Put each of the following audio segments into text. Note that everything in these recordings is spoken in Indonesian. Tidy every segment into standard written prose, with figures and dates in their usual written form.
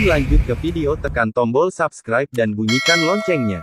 lanjut ke video, tekan tombol subscribe dan bunyikan loncengnya.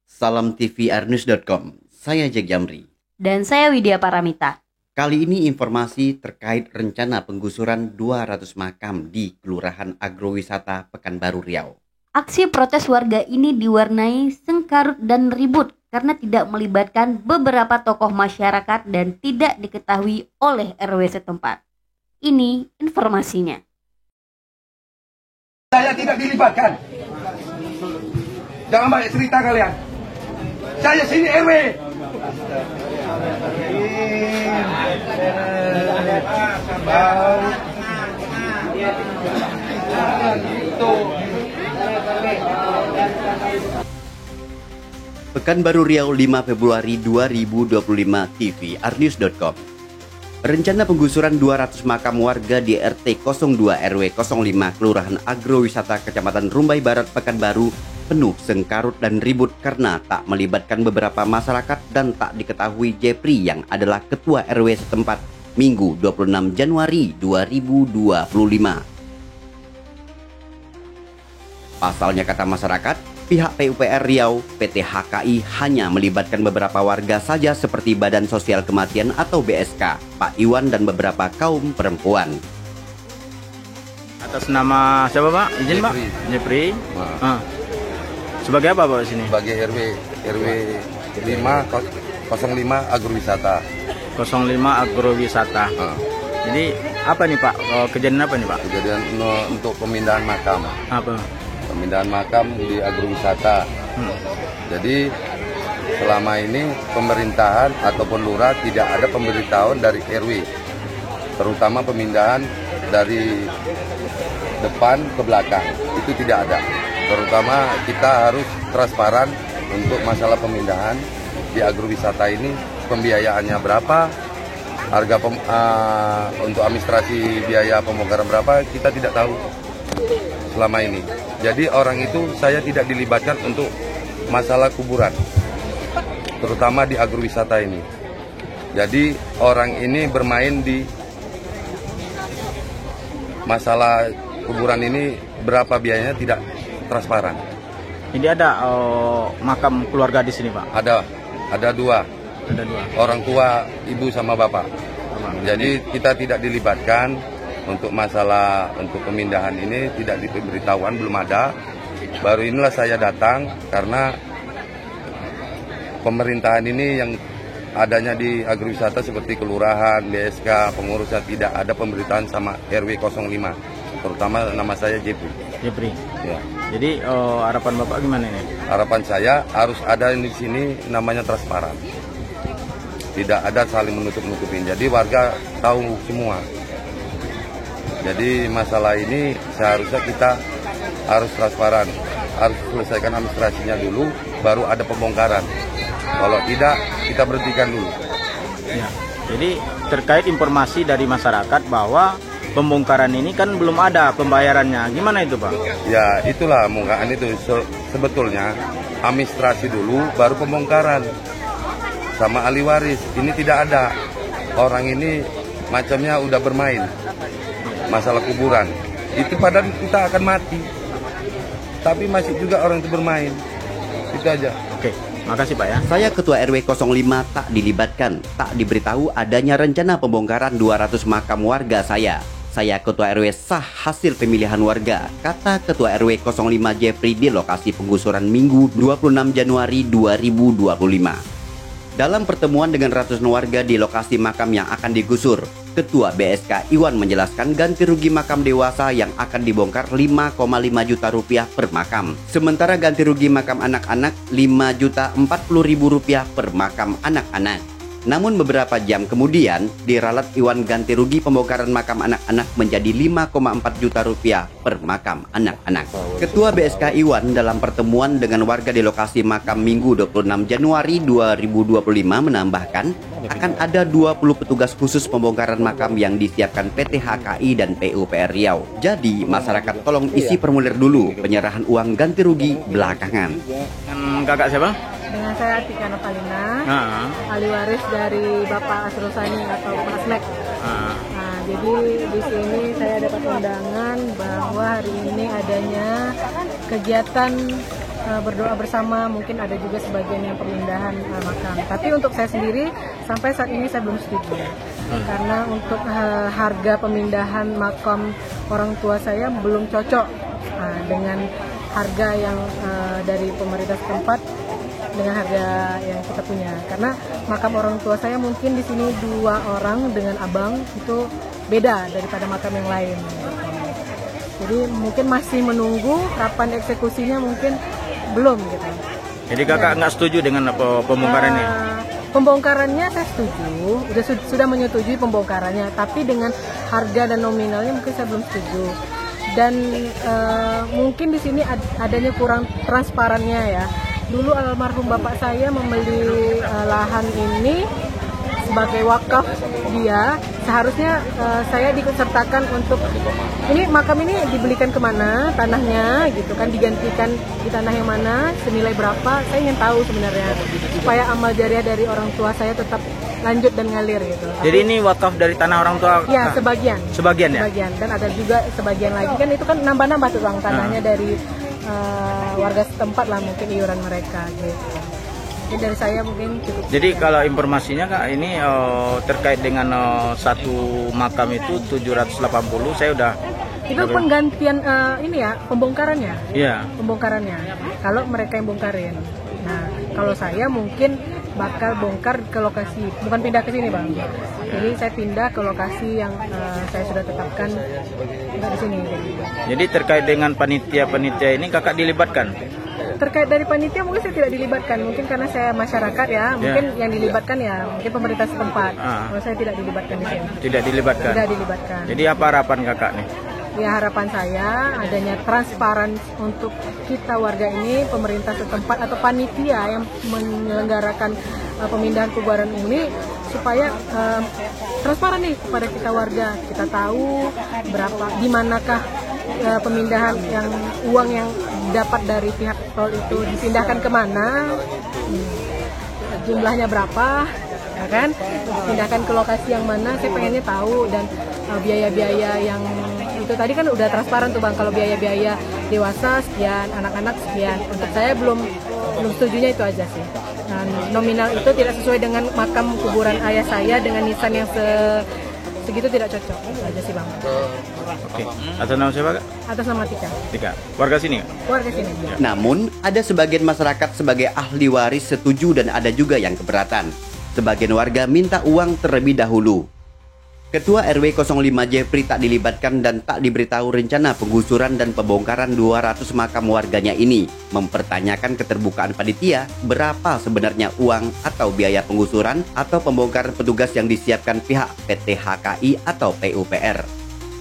Salam TVRnews.com, saya Jack Jamri. Dan saya Widya Paramita. Kali ini informasi terkait rencana penggusuran 200 makam di Kelurahan Agrowisata Pekanbaru Riau. Aksi protes warga ini diwarnai sengkarut dan ribut karena tidak melibatkan beberapa tokoh masyarakat dan tidak diketahui oleh RW setempat. Ini informasinya. Saya tidak dilibatkan. Jangan banyak cerita kalian. Saya sini RW. Pekanbaru Riau 5 Februari 2025 TVRnews.com. Rencana penggusuran 200 makam warga di RT 02 RW 05 Kelurahan Agrowisata Kecamatan Rumbai Barat Pekanbaru penuh sengkarut dan ribut karena tak melibatkan beberapa masyarakat dan tak diketahui Jepri yang adalah ketua RW setempat Minggu 26 Januari 2025. Pasalnya, kata masyarakat, pihak PUPR Riau, PT HKI hanya melibatkan beberapa warga saja seperti Badan Sosial Kematian atau BSK, Pak Iwan dan beberapa kaum perempuan. Atas nama siapa Pak? Izin Pak? Jepri. Sebagai apa Pak sini? Sebagai RW 05 Agrowisata. 05 Agrowisata. Jadi apa nih Pak? Kejadian apa nih Pak? Kejadian untuk pemindahan makam. Apa? Pemindahan makam di agrowisata. Jadi selama ini pemerintahan ataupun lurah tidak ada pemberitahuan dari RW, terutama pemindahan dari depan ke belakang itu tidak ada. Terutama kita harus transparan untuk masalah pemindahan di agrowisata ini, pembiayaannya berapa, harga untuk administrasi biaya pembongkaran berapa, kita tidak tahu selama ini. Jadi orang itu saya tidak dilibatkan untuk masalah kuburan, terutama di agrowisata ini. Jadi orang ini bermain di masalah kuburan ini, berapa biayanya tidak transparan. Ini ada makam keluarga di sini Pak? Ada dua. Ada dua. Orang tua, ibu sama bapak. Jadi kita tidak dilibatkan. Untuk masalah untuk pemindahan ini tidak diberitahuan, belum ada. Baru inilah saya datang karena pemerintahan ini yang adanya di agrowisata seperti kelurahan, BSK, pengurusan tidak ada pemberitaan sama RW 05. Terutama nama saya Jepri. Ya. Jadi harapan Bapak gimana ini? Harapan saya harus ada di sini namanya transparan. Tidak ada saling menutup-nutupin. Jadi warga tahu semua. Jadi masalah ini seharusnya kita harus transparan, harus selesaikan administrasinya dulu, baru ada pembongkaran. Kalau tidak, kita berhentikan dulu. Ya. Jadi terkait informasi dari masyarakat bahwa pembongkaran ini kan belum ada pembayarannya, gimana itu Pak? Ya itulah pembongkaran itu, sebetulnya administrasi dulu, baru pembongkaran sama ahli waris. Ini tidak ada, orang ini macamnya udah bermain. Masalah kuburan itu padahal kita akan mati, tapi masih juga orang itu bermain. Itu aja. Oke, makasih Pak ya. Saya ketua RW 05 tak dilibatkan, tak diberitahu adanya rencana pembongkaran 200 makam warga saya. Saya ketua RW sah hasil pemilihan warga, kata ketua RW 05 Jepri di lokasi penggusuran Minggu 26 Januari 2025. Dalam pertemuan dengan ratusan warga di lokasi makam yang akan digusur, Ketua BSK Iwan menjelaskan ganti rugi makam dewasa yang akan dibongkar 5,5 juta rupiah per makam. Sementara ganti rugi makam anak-anak 5.040.000 rupiah per makam anak-anak. Namun beberapa jam kemudian, diralat Iwan ganti rugi pembongkaran makam anak-anak menjadi 5,4 juta rupiah per makam anak-anak. Ketua BSK Iwan dalam pertemuan dengan warga di lokasi makam Minggu 26 Januari 2025 menambahkan akan ada 20 petugas khusus pembongkaran makam yang disiapkan PT HKI dan PUPR Riau. Jadi masyarakat tolong isi formulir dulu, penyerahan uang ganti rugi belakangan. Kakak siapa? Dengan saya Atika Nopalina, ahli waris dari Bapak Asrul Sani atau Pak Asmek. Nah, jadi di sini saya dapat undangan bahwa hari ini adanya kegiatan berdoa bersama, mungkin ada juga sebagian yang pemindahan makam. Tapi untuk saya sendiri sampai saat ini saya belum setuju. Karena untuk harga pemindahan makam orang tua saya belum cocok dengan harga yang dari pemerintah setempat dengan harga yang kita punya. Karena makam orang tua saya mungkin di sini 2 orang dengan abang itu beda daripada makam yang lain. Jadi mungkin masih menunggu kapan eksekusinya, mungkin belum gitu. Jadi kakak nggak setuju dengan pembongkaran ini? Pembongkarannya saya setuju, sudah menyetujui pembongkarannya, tapi dengan harga dan nominalnya mungkin saya belum setuju. Dan mungkin di sini adanya kurang transparannya ya. Dulu almarhum bapak saya membeli lahan ini sebagai wakaf dia, seharusnya saya disertakan untuk ini makam ini dibelikan kemana tanahnya gitu kan, digantikan di tanah yang mana, senilai berapa, saya ingin tahu sebenarnya supaya amal jariah dari orang tua saya tetap lanjut dan ngalir gitu. Jadi ini wakaf dari tanah orang tua? Ya, sebagian. Sebagian ya? Sebagian, dan ada juga sebagian lagi kan itu kan nambah-nambah tuh bang tanahnya dari warga setempat lah, mungkin iuran mereka gitu. Jadi dari saya mungkin cukup. Jadi kalau informasinya kak ini terkait dengan satu makam itu 780, saya udah. Itu penggantian ini ya, pembongkarannya. Iya. Pembongkarannya. Kalau mereka yang bongkarin. Nah, kalau saya mungkin bakal bongkar ke lokasi, bukan pindah ke sini bang. Jadi saya pindah ke lokasi yang saya sudah tetapkan di sini. Jadi terkait dengan panitia ini kakak dilibatkan? Terkait dari panitia mungkin saya tidak dilibatkan, mungkin karena saya masyarakat ya, mungkin yang dilibatkan ya mungkin pemerintah setempat. Kalau saya tidak dilibatkan di sini. Tidak dilibatkan. Tidak dilibatkan. Jadi apa harapan kakak nih? Ya harapan saya adanya transparan untuk kita warga ini, pemerintah setempat atau panitia yang menyelenggarakan pemindahan kuburan ini supaya transparan nih kepada kita warga. Kita tahu berapa, di manakah pemindahan yang uang yang dapat dari pihak tol itu dipindahkan kemana, jumlahnya berapa, ya kan? Dipindahkan ke lokasi yang mana, saya pengennya tahu, dan biaya-biaya yang itu tadi kan udah transparan tuh bang. Kalau biaya-biaya dewasa sekian, anak-anak sekian. Untuk saya belum setujunya itu aja sih. Dan nominal itu tidak sesuai dengan makam kuburan ayah saya dengan nisan yang segitu, tidak cocok. Itu aja sih bang. Oke. Atas nama siapa kak? Atas nama Tika. Tika. Warga sini? Warga sini. Namun, ada sebagian masyarakat sebagai ahli waris setuju dan ada juga yang keberatan. Sebagian warga minta uang terlebih dahulu. Ketua RW 05 Jeffrey tak dilibatkan dan tak diberitahu rencana penggusuran dan pembongkaran 200 makam warganya ini. Mempertanyakan keterbukaan panitia, berapa sebenarnya uang atau biaya penggusuran atau pembongkaran petugas yang disiapkan pihak PT HKI atau PUPR.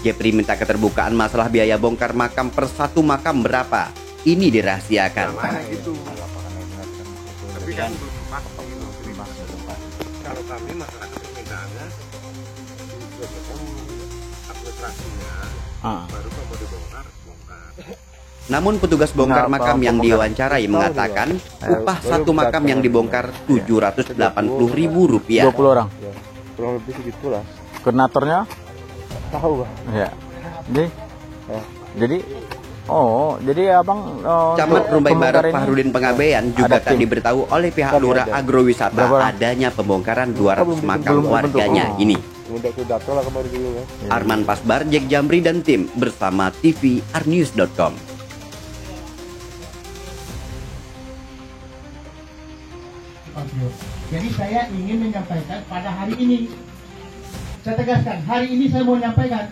Jeffrey minta keterbukaan masalah biaya bongkar makam per satu makam berapa. Ini dirahasiakan. Kalau kami masyarakat pemindahannya administrasinya baru kalau mau dibongkar, bongkar. Namun petugas bongkar makam yang diwawancarai mengatakan upah satu makam yang dibongkar Rp780.000. 20 orang? Ya, kurang lebih segitulah. Koordinatornya? Tahu bang. Ya. Jadi jadi abang Camat Rumbai Barat Fahrudin Pengabean juga tak diberitahu oleh pihak Lurah Agrowisata adanya pembongkaran 200 makam warganya ini. Arman Pasbar, Jack Jamri dan tim bersama TVRnews.com. Jadi saya ingin menyampaikan pada hari ini, saya tegaskan, hari ini saya mau menyampaikan.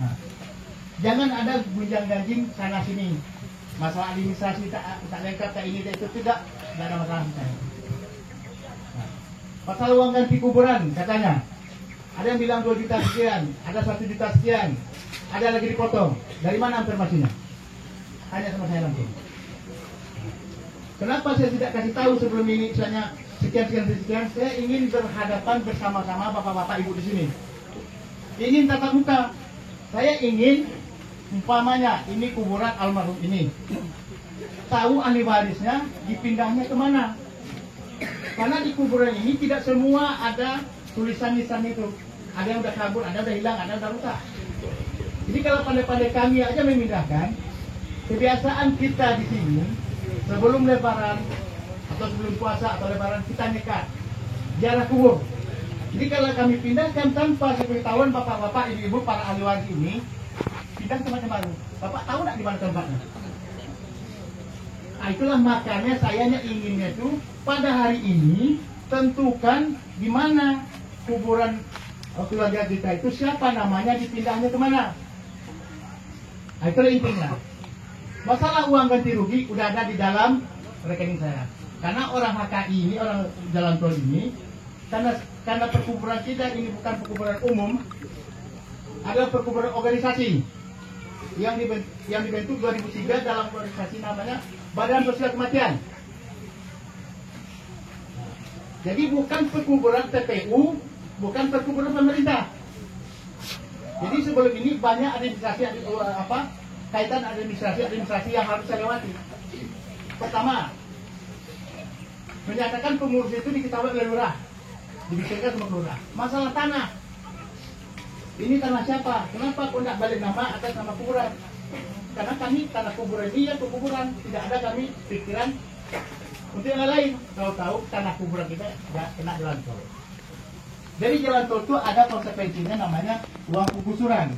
Nah, jangan ada gunjang-ganjing sana sini. Masalah administrasi tak lengkap, tak ini, itu tidak ada masalah saya. Nah, pasal uang ganti kuburan katanya. Ada yang bilang 2 juta sekian, ada 1 juta sekian, ada lagi dipotong. Dari mana informasinya? Tanya sama saya langsung. Kenapa saya tidak kasih tahu sebelum ini, misalnya sekian? Saya ingin berhadapan bersama-sama bapak-bapak ibu di sini. Ingin tatap muka. Saya ingin umpamanya ini kuburan almarhum ini. Tahu ahli warisnya dipindahnya kemana? Karena di kuburan ini tidak semua ada tulisan nisan itu. Ada yang udah kabur, ada yang udah hilang, ada yang udah rusak. Jadi kalau pandai-pandai kami aja memindahkan, kebiasaan kita di sini sebelum lebaran atau sebelum puasa atau lebaran kita nyekat ziarah kubur. Jadi kalau kami pindahkan tanpa sepengetahuan bapak-bapak, ibu-ibu, para ahli waris ini, pindah ke tempat baru. Bapak tahu nggak di mana tempatnya? Nah, itulah makanya saya inginnya tuh pada hari ini tentukan di mana kuburan keluarga kita itu, siapa namanya, dipindahnya kemana. Nah, itulah intinya. Masalah uang ganti rugi udah ada di dalam rekening saya. Karena orang HKI ini, orang jalan tol ini, karena perkuburan kita ini bukan perkuburan umum, adalah perkuburan organisasi yang dibentuk 2003 dalam organisasi namanya Badan Sosial Kematian. Jadi bukan perkuburan TPU, bukan perkuburan pemerintah. Jadi sebelum ini banyak administrasi kaitan administrasi yang harus saya lewati. Pertama, menyatakan pengurus itu diketahui oleh lurah, dibicarakan sama lurah. Masalah tanah, ini tanah siapa? Kenapa kok tidak balik nama atas nama kuburan? Karena kami tanah kuburan ini ya kuburan, tidak ada kami pikiran untuk yang lain. Tahu-tahu tanah kuburan kita tidak kena jalan tol. Dari jalan tol itu ada konsekuensinya namanya uang penggusuran.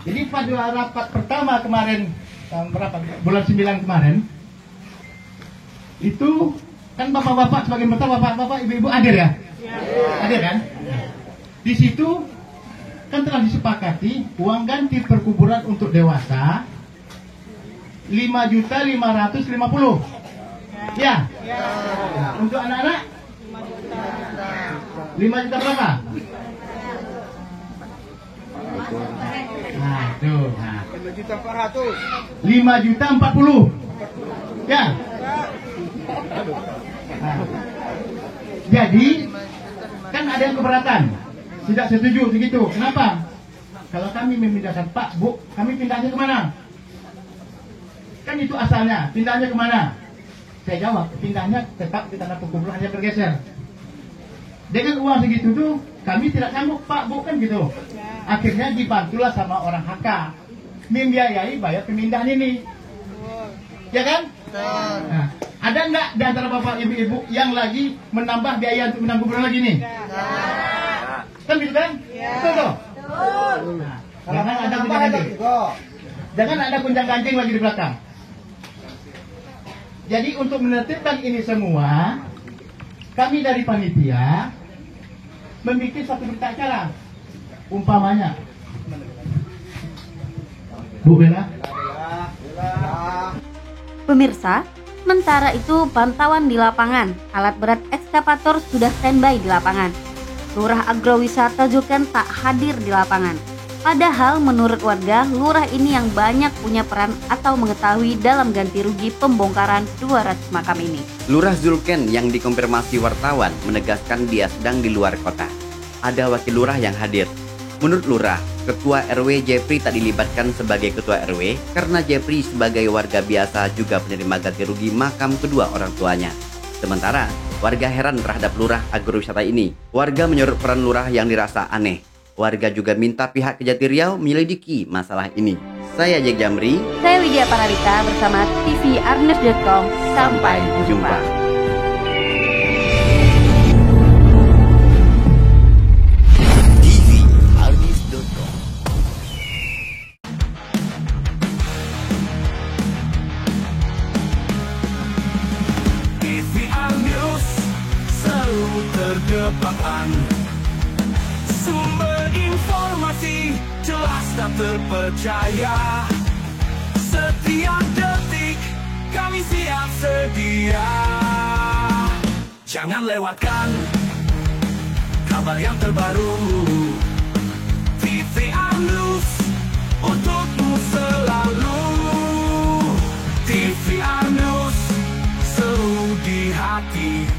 Jadi pada rapat pertama kemarin, bulan 9 kemarin, itu kan bapak-bapak sebagian besar bapak-bapak, ibu-ibu hadir ya? Hadir kan? Di situ kan telah disepakati uang ganti perkuburan untuk dewasa 5.550.000. Ya. Nah, untuk anak-anak 5 juta berapa? Nah, itu. Nah. 5.400.000. Ya. Nah. Jadi kan ada yang keberatan, tidak setuju begitu. Kenapa? Kalau kami memindahkan Pak, Bu, kami pindahnya kemana? Kan itu asalnya, pindahnya kemana? Saya jawab, pindahnya tetap di tanah perkuburan, hanya bergeser. Dengan uang segitu tuh, kami tidak sanggup Pak, Bu, kan gitu. Akhirnya dibantulah sama orang HK membiayai bayar pemindahan ini. Ya kan? Nah, ada nggak di antara bapak ibu-ibu yang lagi menambah biaya untuk pindah kuburan lagi nih? Kan gitu kan? Betul. Nah, jangan ada gunjang-ganjing. Jangan ada gunjang-ganjing lagi di belakang. Jadi untuk menertibkan ini semua, kami dari panitia membuat satu berita acara. Umpamanya, Bu Bella. Pemirsa, sementara itu pantauan di lapangan, alat berat ekskavator sudah standby di lapangan. Lurah Agrowisata Zulken tak hadir di lapangan. Padahal menurut warga, lurah ini yang banyak punya peran atau mengetahui dalam ganti rugi pembongkaran 200 makam ini. Lurah Zulken yang dikonfirmasi wartawan menegaskan dia sedang di luar kota. Ada wakil lurah yang hadir. Menurut lurah, Ketua RW Jeffrey tak dilibatkan sebagai Ketua RW karena Jeffrey sebagai warga biasa juga penerima ganti rugi makam kedua orang tuanya. Sementara, warga heran terhadap lurah agrowisata ini. Warga menyorot peran lurah yang dirasa aneh. Warga juga minta pihak Kejati Riau menyelidiki masalah ini. Saya Jack Jamri. Saya Lydia Paralita bersama TVRnews.com. Sampai jumpa. Terdepan sumber informasi jelas dan terpercaya. Setiap detik kami siap sedia. Jangan lewatkan kabar yang terbaru. TVR News untukmu selalu. TVR News seru di hati.